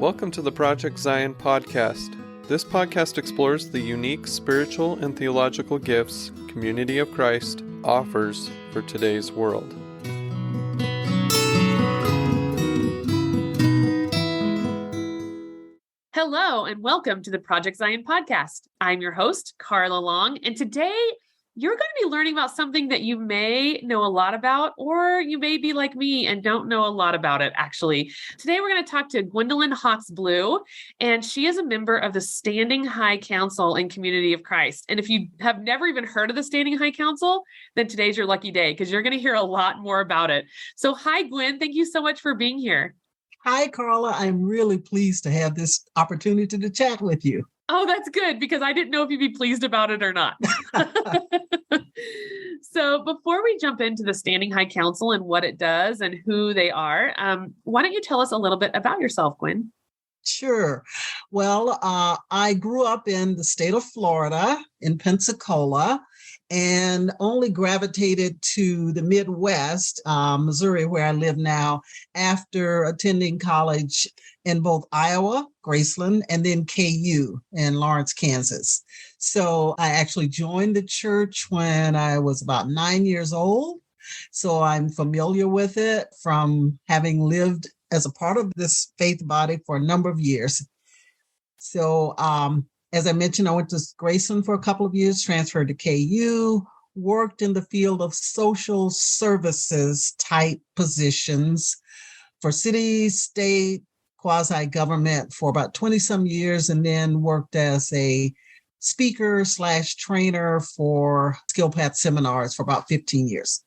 Welcome to the Project Zion podcast. This podcast explores the unique spiritual and theological gifts Community of Christ offers for today's world. Hello, and welcome to the Project Zion podcast. I'm your host, Carla Long, and today you're going to be learning about something that you may know a lot about, or you may be like me and don't know a lot about it, actually. Today, we're going to talk to Gwendolyn Hawks-Blue, and she is a member of the Standing High Council in Community of Christ. And if you have never even heard of the Standing High Council, then today's your lucky day, because you're going to hear a lot more about it. So hi, Gwen. Thank you so much for being here. Hi, Carla. I'm really pleased to have this opportunity to chat with you. Oh, that's good, because I didn't know if you'd be pleased about it or not. So before we jump into the Standing High Council and what it does and who they are, why don't you tell us a little bit about yourself, Gwen? Sure. Well, I grew up in the state of Florida, in Pensacola, and only gravitated to the Midwest, Missouri, where I live now, after attending college in both Iowa, Graceland, and then KU in Lawrence, Kansas. So I actually joined the church when I was about 9 years old. So I'm familiar with it from having lived as a part of this faith body for a number of years. So as I mentioned, I went to Graceland for a couple of years, transferred to KU, worked in the field of social services type positions for city, state, quasi-government for about 20 some years, and then worked as a speaker/trainer for Skill Path seminars for about 15 years.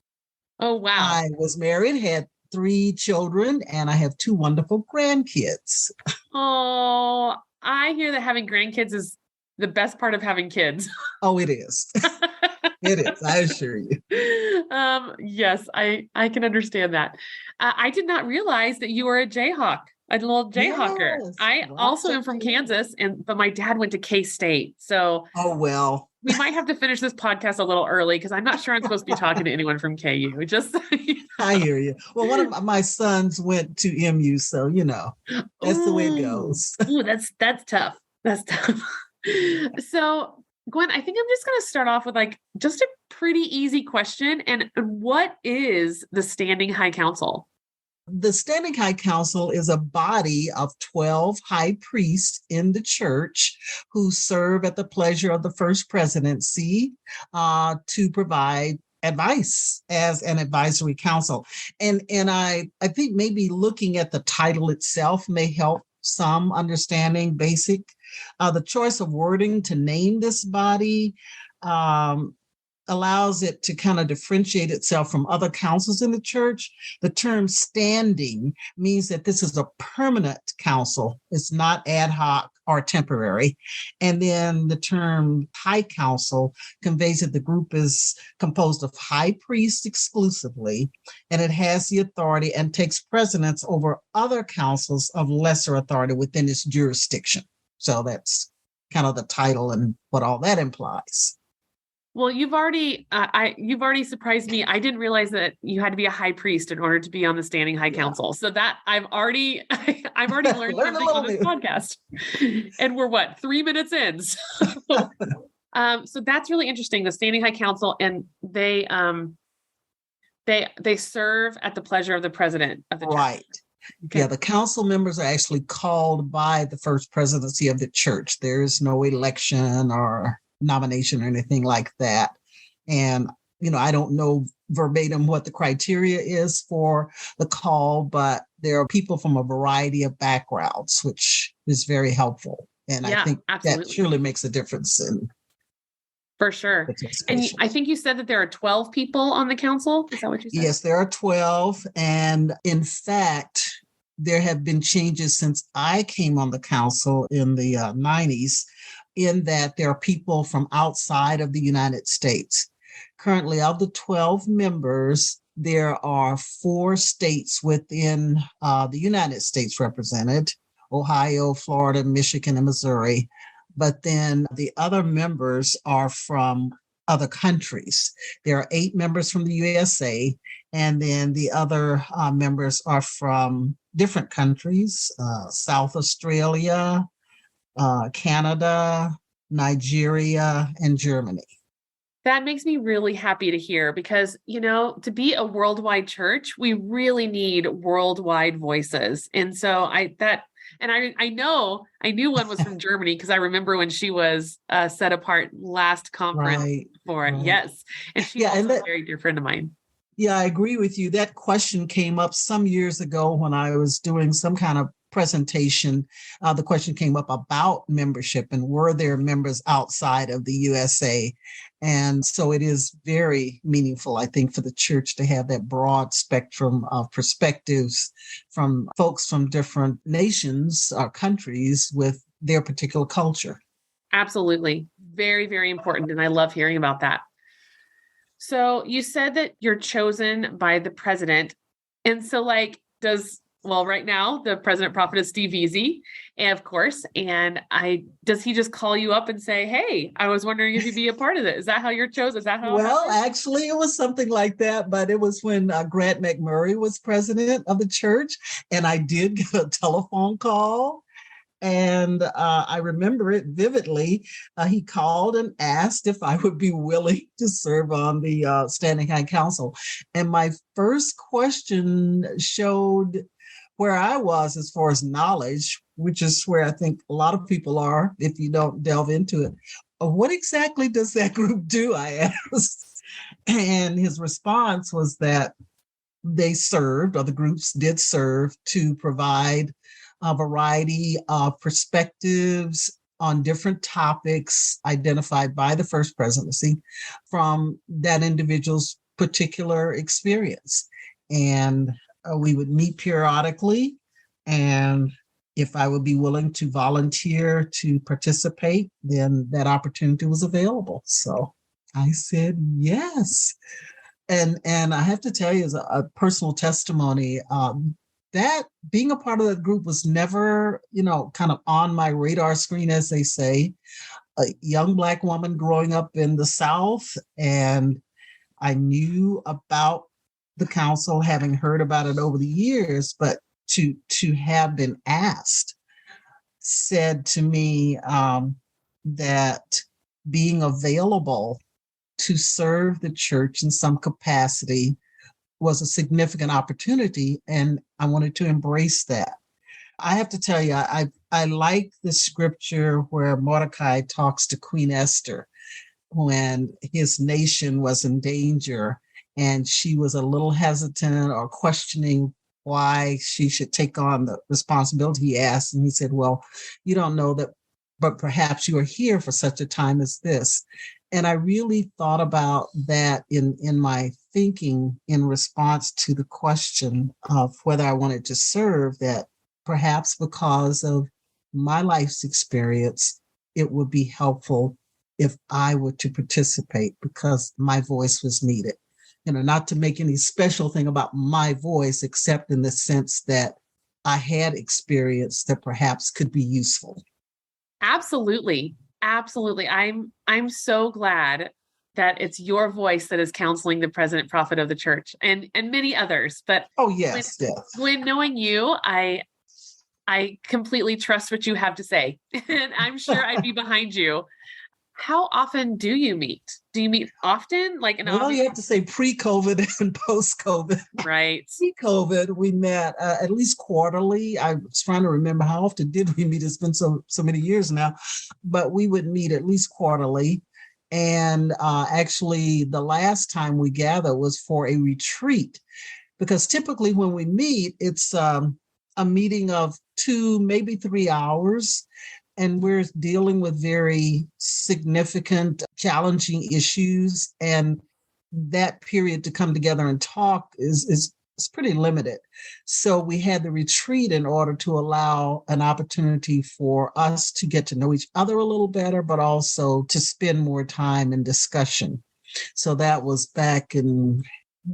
Oh, wow. I was married, had 3 children, and I have 2 wonderful grandkids. Oh, I hear that having grandkids is the best part of having kids. Oh, it is. It is, I assure you. Yes, I can understand that. I did not realize that you were a Jayhawk, a little Jayhawker. Yes, I also am from Kansas, but my dad went to K-State. So oh, well. We might have to finish this podcast a little early, because I'm not sure I'm supposed to be talking to anyone from KU. Just I hear you. Well, one of my sons went to MU, so that's the way it goes. Ooh, that's tough. That's tough. So, Gwen, I think I'm just going to start off with just a pretty easy question. And what is the Standing High Council? The Standing High Council is a body of 12 high priests in the church who serve at the pleasure of the First Presidency to provide advice as an advisory council. And I think maybe looking at the title itself may help some understanding basic. The choice of wording to name this body allows it to kind of differentiate itself from other councils in the church. The term standing means that this is a permanent council. It's not ad hoc or temporary. And then the term high council conveys that the group is composed of high priests exclusively, and it has the authority and takes precedence over other councils of lesser authority within its jurisdiction. So that's kind of the title and what all that implies. Well, you've already surprised me. I didn't realize that you had to be a high priest in order to be on the Standing High Council. So that I've already learned something on this podcast. And we're 3 minutes in. So that's really interesting. The Standing High Council, and they serve at the pleasure of the president of the church. Right. Okay. Yeah, the council members are actually called by the First Presidency of the church. There is no election or nomination or anything like that. And, I don't know verbatim what the criteria is for the call, but there are people from a variety of backgrounds, which is very helpful. And I think absolutely. That surely makes a difference for sure. And I think you said that there are 12 people on the council. Is that what you said? Yes, there are 12. And in fact, there have been changes since I came on the council in the 90s, in that there are people from outside of the United States. Currently, of the 12 members, there are 4 states within the United States represented: Ohio, Florida, Michigan, and Missouri. But then the other members are from other countries. There are 8 members from the USA And then the other members are from different countries, South Australia, Canada, Nigeria, and Germany. That makes me really happy to hear because, to be a worldwide church, we really need worldwide voices. And so I knew one was from Germany because I remember when she was set apart last conference for it. Right. Yes. And she's also a very dear friend of mine. Yeah, I agree with you. That question came up some years ago when I was doing some kind of presentation. The question came up about membership and were there members outside of the USA? And so it is very meaningful, I think, for the church to have that broad spectrum of perspectives from folks from different nations or countries with their particular culture. Absolutely. Very, very important. And I love hearing about that. So you said that you're chosen by the president. And so right now the president prophet is Steve Easy, and of course, does he just call you up and say, hey, I was wondering if you'd be a part of it? Is that how you're chosen? Is that how? Well, actually it was something like that, but it was when Grant McMurray was president of the church, and I did get a telephone call. And I remember it vividly. He called and asked if I would be willing to serve on the Standing High Council. And my first question showed where I was as far as knowledge, which is where I think a lot of people are if you don't delve into it. What exactly does that group do? I asked. And his response was that they served, or the groups did serve, to provide a variety of perspectives on different topics identified by the First Presidency from that individual's particular experience. And we would meet periodically, and if I would be willing to volunteer to participate, then that opportunity was available. So I said yes. And I have to tell you, as a personal testimony, that being a part of that group was never, kind of on my radar screen, as they say. A young Black woman growing up in the South, and I knew about the council, having heard about it over the years, but to have been asked said to me that being available to serve the church in some capacity was a significant opportunity, and I wanted to embrace that. I have to tell you, I like the scripture where Mordecai talks to Queen Esther when his nation was in danger, and she was a little hesitant or questioning why she should take on the responsibility. He asked, and he said, well, you don't know that, but perhaps you are here for such a time as this. And I really thought about that in my thinking in response to the question of whether I wanted to serve, that perhaps because of my life's experience, it would be helpful if I were to participate because my voice was needed. Not to make any special thing about my voice, except in the sense that I had experience that perhaps could be useful. Absolutely. Absolutely. I'm so glad that it's your voice that is counseling the president prophet of the church and many others. But yes. When knowing you, I completely trust what you have to say. And I'm sure I'd be behind you. How often do you meet? Do you meet often? You have to say pre-COVID and post-COVID. Right. Pre-COVID, we met at least quarterly. I was trying to remember how often did we meet. It's been so many years now, but we would meet at least quarterly. And actually, the last time we gathered was for a retreat, because typically when we meet, it's a meeting of 2, maybe 3 hours. And we're dealing with very significant, challenging issues. And that period to come together and talk is pretty limited. So we had the retreat in order to allow an opportunity for us to get to know each other a little better, but also to spend more time in discussion. So that was back in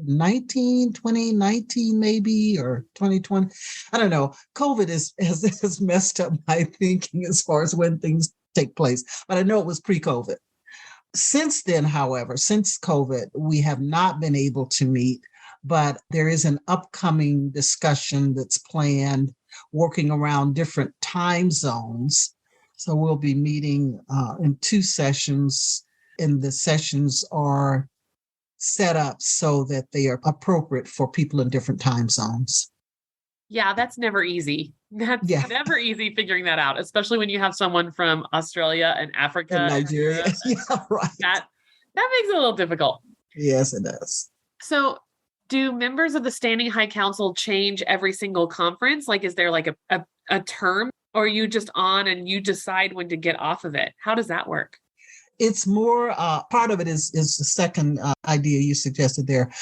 2019 maybe, or 2020. I don't know. COVID has messed up my thinking as far as when things take place, but I know it was pre-COVID. Since then, however, since COVID, we have not been able to meet, but there is an upcoming discussion that's planned working around different time zones. So we'll be meeting in 2 sessions, and the sessions are set up so that they are appropriate for people in different time zones. Yeah, that's never easy. That's never easy figuring that out, especially when you have someone from Australia and Africa And Nigeria. and Yeah, right. That makes it a little difficult. Yes, it does. So do members of the Standing High Council change every single conference? Like, is there like a term, or are you just on and you decide when to get off of it? How does that work? It's more, part of it is the second idea you suggested there.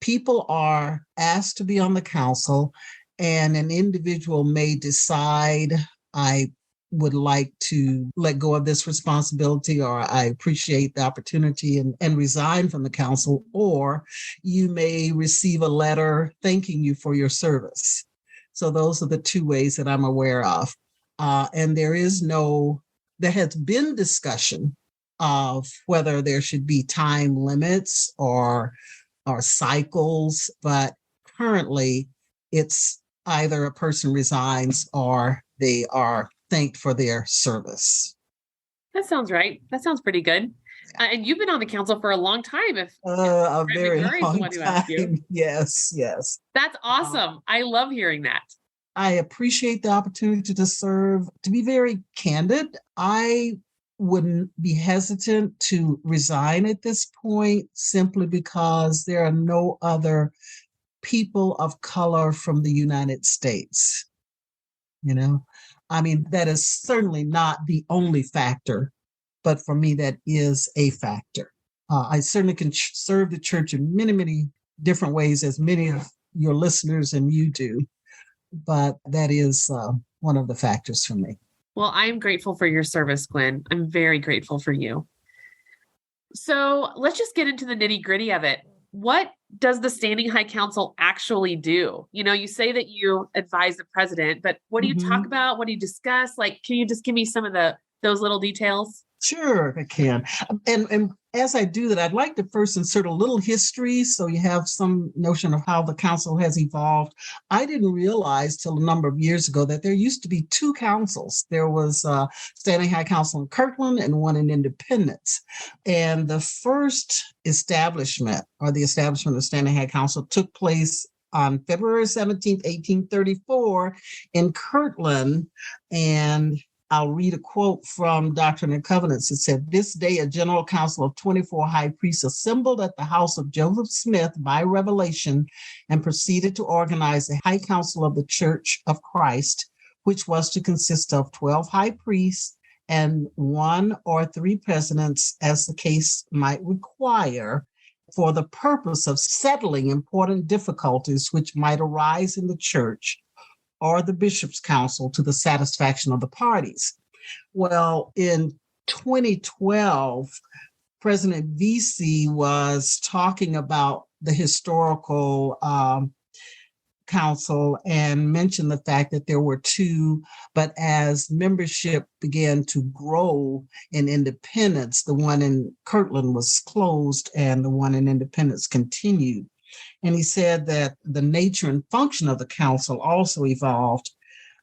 People are asked to be on the council, and an individual may decide, I would like to let go of this responsibility, or I appreciate the opportunity and resign from the council, or you may receive a letter thanking you for your service. So those are the 2 ways that I'm aware of. And there has been discussion of whether there should be time limits or cycles, but currently it's either a person resigns or they are thanked for their service. That sounds right. That sounds pretty good. And you've been on the council for a long time. A very long time. You. Yes. That's awesome. I love hearing that. I appreciate the opportunity to serve. To be very candid, I wouldn't be hesitant to resign at this point simply because there are no other people of color from the United States. That is certainly not the only factor, but for me, that is a factor. I certainly can serve the church in many, many different ways, as many of your listeners and you do, but that is one of the factors for me. Well, I'm grateful for your service, Gwen. I'm very grateful for you. So let's just get into the nitty-gritty of it. What does the Standing High Council actually do? You say that you advise the president, but what do you talk about? What do you discuss? Like, can you just give me some of those little details? Sure, I can. And as I do that, I'd like to first insert a little history so you have some notion of how the council has evolved. I didn't realize till a number of years ago that there used to be 2 councils. There was Standing High Council in Kirtland and one in Independence. And the first establishment of Standing High Council took place on February 17th, 1834 in Kirtland. And I'll read a quote from Doctrine and Covenants. It said, "This day a general council of 24 high priests assembled at the house of Joseph Smith by revelation and proceeded to organize a high council of the Church of Christ, which was to consist of 12 high priests and 1 or 3 presidents, as the case might require, for the purpose of settling important difficulties which might arise in the church or the bishop's council to the satisfaction of the parties." Well, in 2012, President Vesey was talking about the historical council and mentioned the fact that there were 2, but as membership began to grow in Independence, the one in Kirtland was closed and the one in Independence continued. And he said that the nature and function of the council also evolved.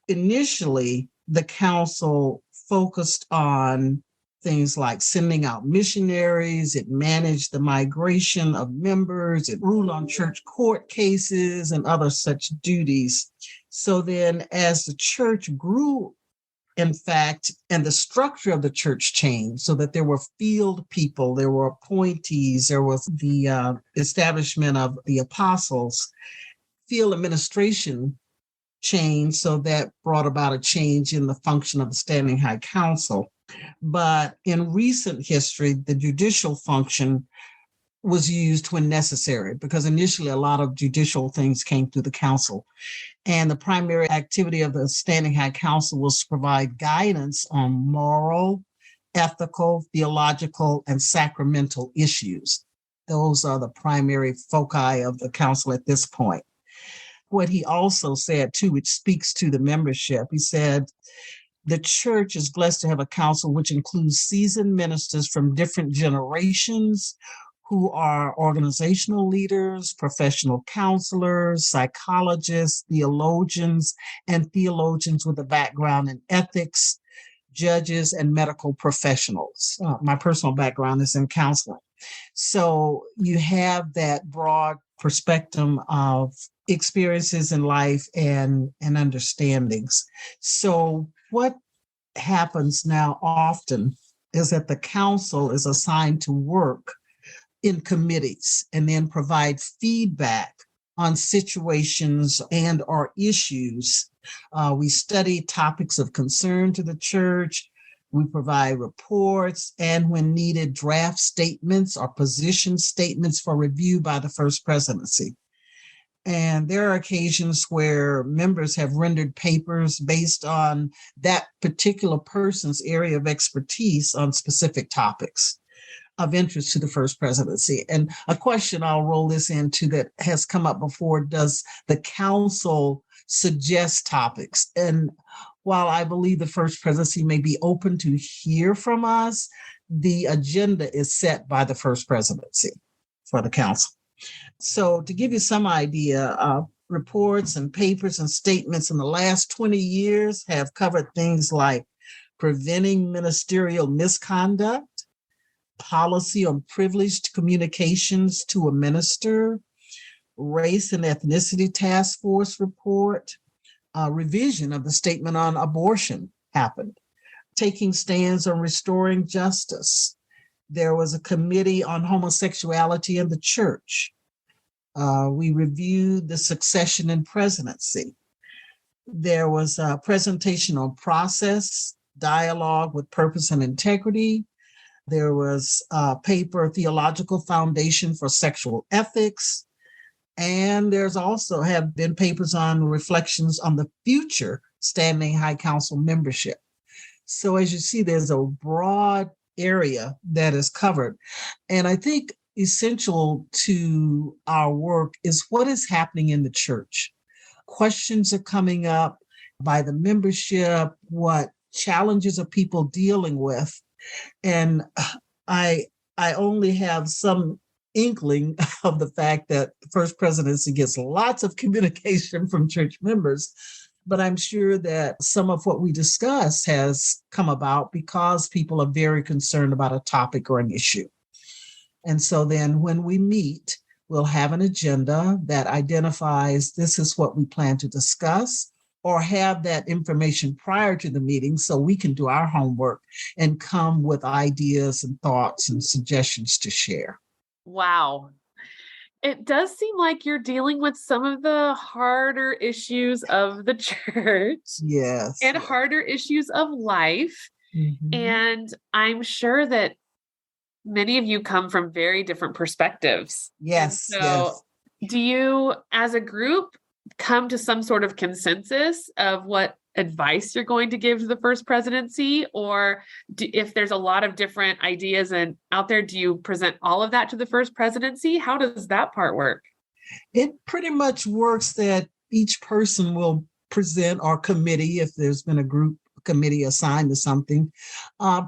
Initially, the council focused on things like sending out missionaries. It managed the migration of members. It ruled on church court cases and other such duties. So then as the church grew, in fact, and the structure of the church changed so that there were field people, there were appointees, there was the establishment of the apostles. Field administration changed, so that brought about a change in the function of the Standing High Council. But in recent history, the judicial function was used when necessary, because initially a lot of judicial things came through the council. And the primary activity of the Standing High Council was to provide guidance on moral, ethical, theological, and sacramental issues. Those are the primary foci of the council at this point. What he also said, too, which speaks to the membership, he said, "The church is blessed to have a council which includes seasoned ministers from different generations who are organizational leaders, professional counselors, psychologists, theologians, and theologians with a background in ethics, judges, and medical professionals. My personal background is in counseling. So you have that broad perspective of experiences in life and understandings. So what happens now often is that the council is assigned to work in committees and then provide feedback on situations and or issues. We study topics of concern to the church. We provide reports and, when needed, draft statements or position statements for review by the First Presidency. And there are occasions where members have rendered papers based on that particular person's area of expertise on specific topics of interest to the First Presidency. And a question I'll roll this into that has come up before: does the council suggest topics? And while I believe the First Presidency may be open to hear from us, the agenda is set by the First Presidency for the council. So to give you some idea, reports and papers and statements in the last 20 years have covered things like preventing ministerial misconduct, policy on privileged communications to a minister, race and ethnicity task force report, revision of the statement on abortion happened, taking stands on restoring justice. There was a committee on homosexuality in the church. We reviewed the succession and presidency. There was a presentation on process, dialogue with purpose and integrity. There was a paper, Theological Foundation for Sexual Ethics. And there's also have been papers on reflections on the future standing high council membership. So as you see, there's a broad area that is covered. And I think essential to our work is what is happening in the church. Questions are coming up by the membership, what challenges are people dealing with. And I only have some inkling of the fact that the First Presidency gets lots of communication from church members, but I'm sure that some of what we discuss has come about because people are very concerned about a topic or an issue. And so then when we meet, we'll have an agenda that identifies this is what we plan to discuss, or have that information prior to the meeting so we can do our homework and come with ideas and thoughts and suggestions to share. Wow. It does seem like you're dealing with some of the harder issues of the church. Yes. And harder issues of life. Mm-hmm. And I'm sure that many of you come from very different perspectives. Yes. And so do you, as a group, come to some sort of consensus of what advice you're going to give to the First Presidency? Or if there's a lot of different ideas and out there, do you present all of that to the First Presidency? How does that part work? It pretty much works that each person will present, or committee, if there's been a group committee assigned to something,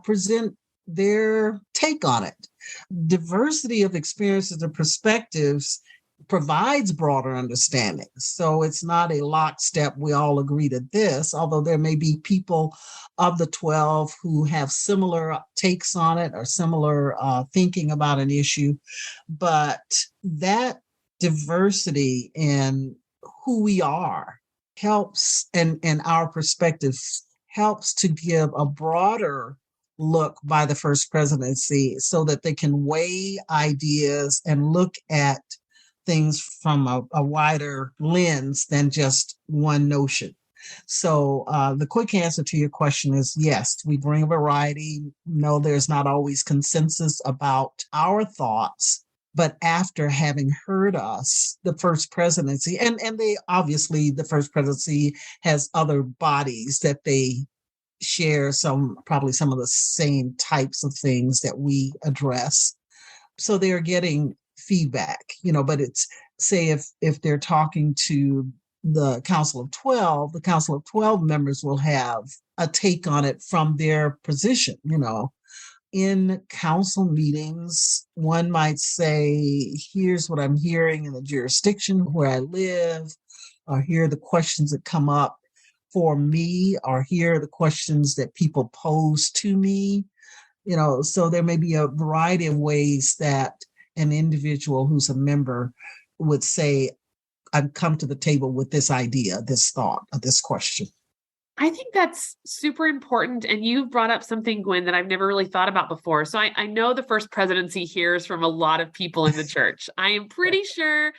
present their take on it. Diversity of experiences and perspectives provides broader understanding. So it's not a lockstep, we all agree to this, although there may be people of the 12 who have similar takes on it or similar thinking about an issue. But that diversity in who we are helps, and our perspective helps to give a broader look by the First Presidency so that they can weigh ideas and look at things from a wider lens than just one notion. So the quick answer to your question is yes, we bring a variety. No, there's not always consensus about our thoughts, but after having heard us, the First Presidency, and they obviously, the First Presidency has other bodies that they share probably some of the same types of things that we address. So they're getting feedback, but it's, say if they're talking to the Council of 12, the Council of 12 members will have a take on it from their position, in council meetings, one might say, here's what I'm hearing in the jurisdiction where I live, or here are the questions that come up for me, or here are the questions that people pose to me. So there may be a variety of ways that an individual who's a member would say, I've come to the table with this idea, this thought, or this question. I think that's super important. And you've brought up something, Gwen, that I've never really thought about before. So I know the First Presidency hears from a lot of people in the church. I am pretty sure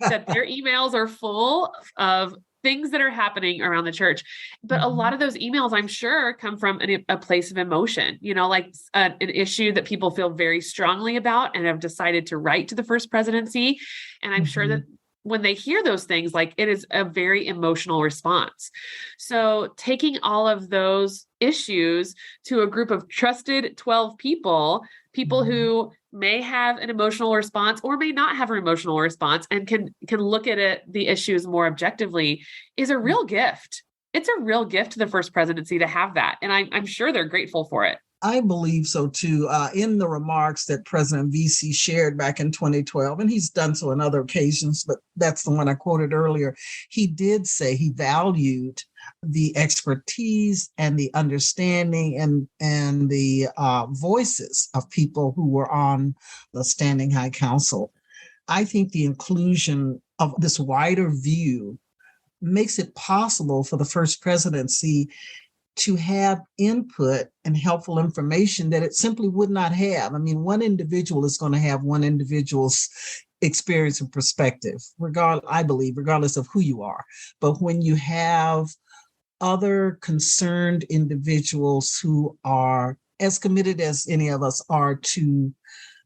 that their emails are full of things that are happening around the church. But a lot of those emails, I'm sure, come from a place of emotion, like an issue that people feel very strongly about and have decided to write to the First Presidency. And I'm sure that when they hear those things, like, it is a very emotional response. So taking all of those issues to a group of trusted 12 people who may have an emotional response or may not have an emotional response and can look at the issues more objectively is a real gift. It's a real gift to the First Presidency to have that. And I'm sure they're grateful for it. I believe so too. In the remarks that President VC shared back in 2012, and he's done so on other occasions, but that's the one I quoted earlier, he did say he valued the expertise and the understanding and the voices of people who were on the Standing High Council. I think the inclusion of this wider view makes it possible for the First Presidency to have input and helpful information that it simply would not have. I mean, one individual is going to have one individual's experience and perspective, regardless of who you are. But when you have other concerned individuals who are as committed as any of us are to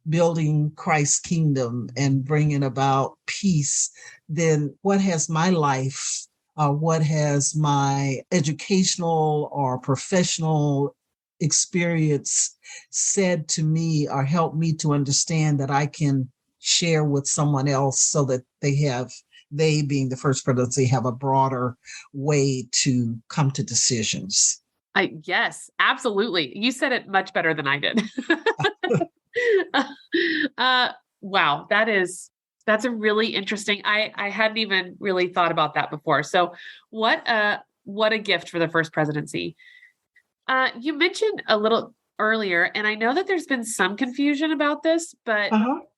building Christ's kingdom and bringing about peace, then what has my life, what has my educational or professional experience said to me or helped me to understand that I can share with someone else so that they being the First Presidency, have a broader way to come to decisions. Yes, absolutely. You said it much better than I did. Wow, that's a really interesting. I hadn't even really thought about that before. So what a gift for the First Presidency. You mentioned a little earlier, and I know that there's been some confusion about this, but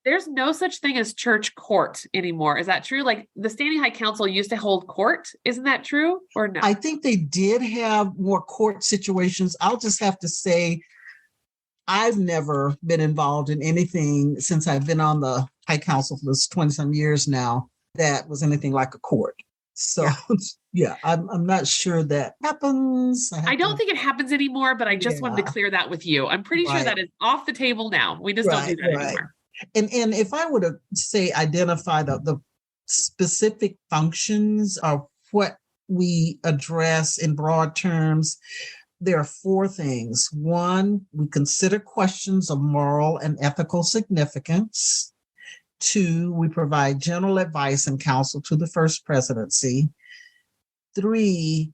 there's no such thing as church court anymore. Is that true? Like, the Standing High Council used to hold court. Isn't that true or no? I think they did have more court situations. I'll just have to say, I've never been involved in anything since I've been on the High Council for this 20-some years now that was anything like a court. So, yeah, I'm not sure that happens. I don't think it happens anymore, but I just wanted to clear that with you. I'm pretty sure that is off the table now. We just don't do that anymore. And if I were to say identify the specific functions of what we address in broad terms, there are four things. One, we consider questions of moral and ethical significance. Two, we provide general advice and counsel to the First Presidency. Three,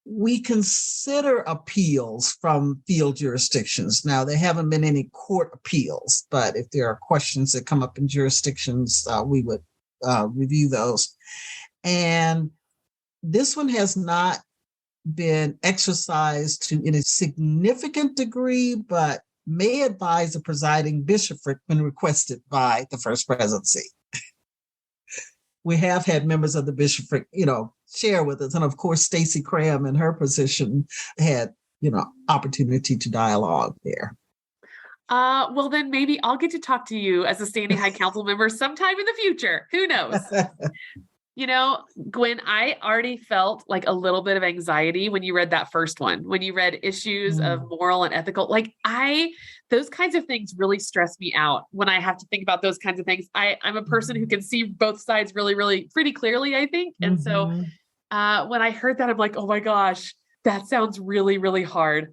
we consider appeals from field jurisdictions. Now, there haven't been any court appeals, but if there are questions that come up in jurisdictions, we would review those. And this one has not been exercised to in a significant degree, but may advise the presiding bishopric when requested by the First Presidency. We have had members of the bishopric, share with us. And of course, Stacey Cram in her position had, opportunity to dialogue there. Well, then maybe I'll get to talk to you as a Standing High Council member sometime in the future. Who knows? Gwen, I already felt like a little bit of anxiety when you read that first one, when you read issues of moral and ethical, those kinds of things really stress me out when I have to think about those kinds of things. I'm a person who can see both sides really, really pretty clearly, I think. And so when I heard that, I'm like, oh my gosh, that sounds really, really hard.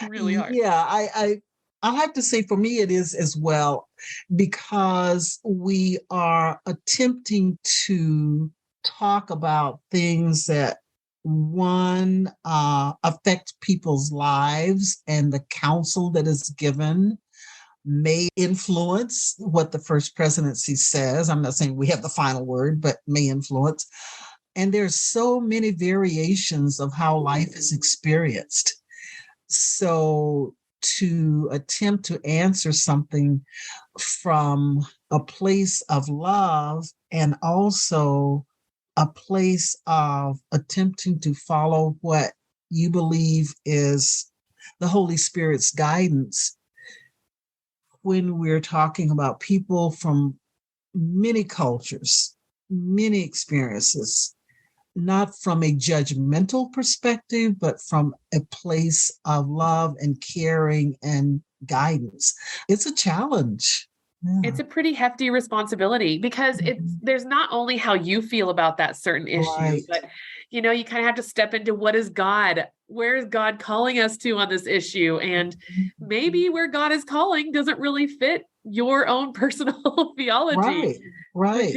Really hard. Yeah, I'll have to say for me it is as well, because we are attempting to talk about things that one affect people's lives, and the counsel that is given may influence what the First Presidency says. I'm not saying we have the final word, but may influence. And there's so many variations of how life is experienced. So to attempt to answer something from a place of love and also a place of attempting to follow what you believe is the Holy Spirit's guidance, when we're talking about people from many cultures, many experiences, not from a judgmental perspective, but from a place of love and caring and guidance. It's a challenge. Yeah. It's a pretty hefty responsibility because there's not only how you feel about that certain issue, Right. but you kind of have to step into where is God calling us to on this issue? And maybe where God is calling doesn't really fit your own personal theology. Right.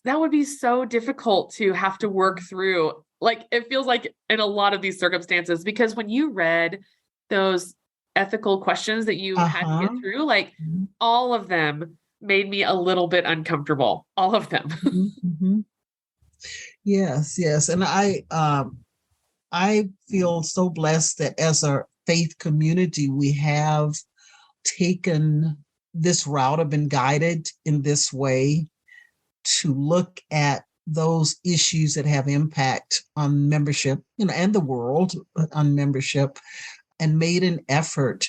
That would be so difficult to have to work through. Like, it feels like in a lot of these circumstances, because when you read those ethical questions that you had to get through, like all of them made me a little bit uncomfortable. All of them. Mm-hmm. Yes. And I feel so blessed that as a faith community, we have taken this route, have been guided in this way to look at those issues that have impact on membership, and the world on membership, and made an effort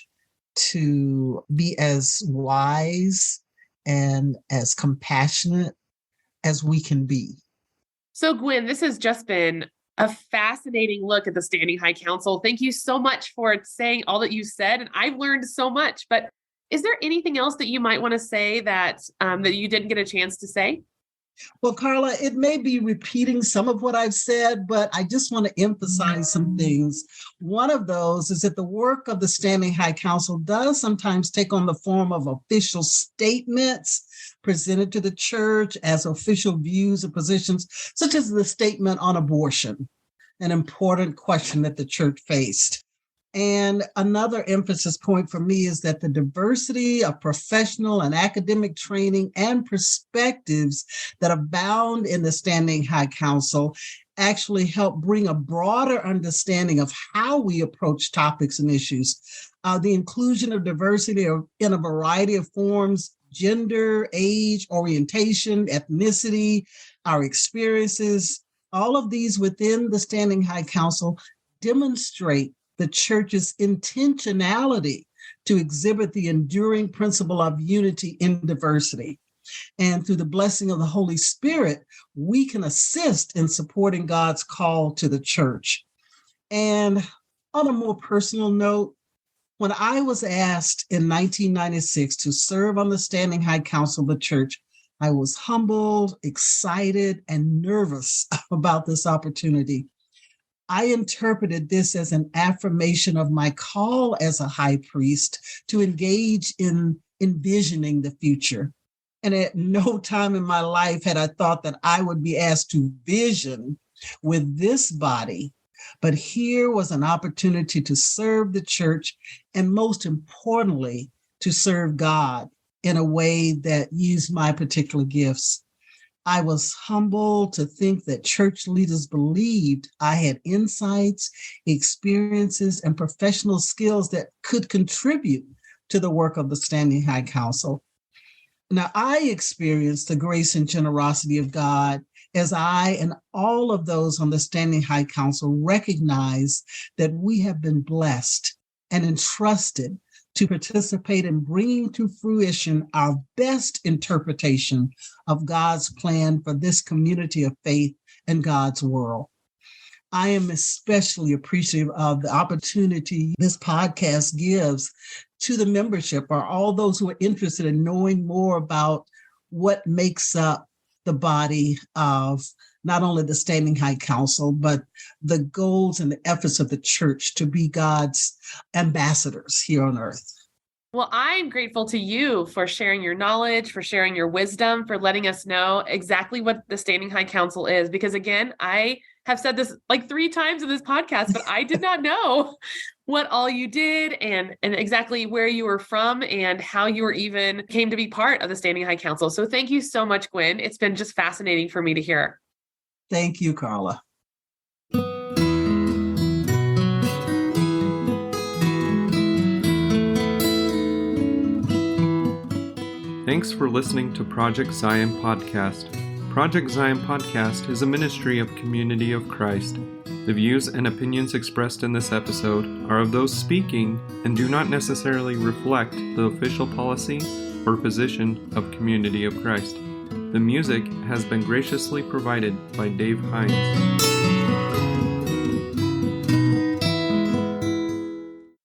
to be as wise and as compassionate as we can be. So, Gwen, this has just been a fascinating look at the Standing High Council. Thank you so much for saying all that you said, and I've learned so much. But is there anything else that you might want to say that that you didn't get a chance to say? Well, Carla, it may be repeating some of what I've said, but I just want to emphasize some things. One of those is that the work of the Standing High Council does sometimes take on the form of official statements presented to the church as official views or positions, such as the statement on abortion, an important question that the church faced. And another emphasis point for me is that the diversity of professional and academic training and perspectives that abound in the Standing High Council actually help bring a broader understanding of how we approach topics and issues. The inclusion of diversity in a variety of forms, gender, age, orientation, ethnicity, our experiences, all of these within the Standing High Council demonstrate the church's intentionality to exhibit the enduring principle of unity in diversity. And through the blessing of the Holy Spirit, we can assist in supporting God's call to the church. And on a more personal note, when I was asked in 1996 to serve on the Standing High Council of the church, I was humbled, excited, and nervous about this opportunity. I interpreted this as an affirmation of my call as a high priest to engage in envisioning the future. And at no time in my life had I thought that I would be asked to vision with this body. But here was an opportunity to serve the church, and most importantly, to serve God in a way that used my particular gifts. I was humbled to think that church leaders believed I had insights, experiences, and professional skills that could contribute to the work of the Standing High Council. Now, I experienced the grace and generosity of God as I and all of those on the Standing High Council recognize that we have been blessed and entrusted to participate in bringing to fruition our best interpretation of God's plan for this community of faith and God's world. I am especially appreciative of the opportunity this podcast gives to the membership, or all those who are interested in knowing more about what makes up the body of not only the Standing High Council, but the goals and the efforts of the church to be God's ambassadors here on earth. Well, I'm grateful to you for sharing your knowledge, for sharing your wisdom, for letting us know exactly what the Standing High Council is. Because again, I have said this like 3 times in this podcast, but I did not know what all you did and exactly where you were from and how you were even came to be part of the Standing High Council. So thank you so much, Gwen. It's been just fascinating for me to hear. Thank you, Carla. Thanks for listening to Project Zion Podcast. Project Zion Podcast is a ministry of Community of Christ. The views and opinions expressed in this episode are of those speaking and do not necessarily reflect the official policy or position of Community of Christ. The music has been graciously provided by Dave Hines.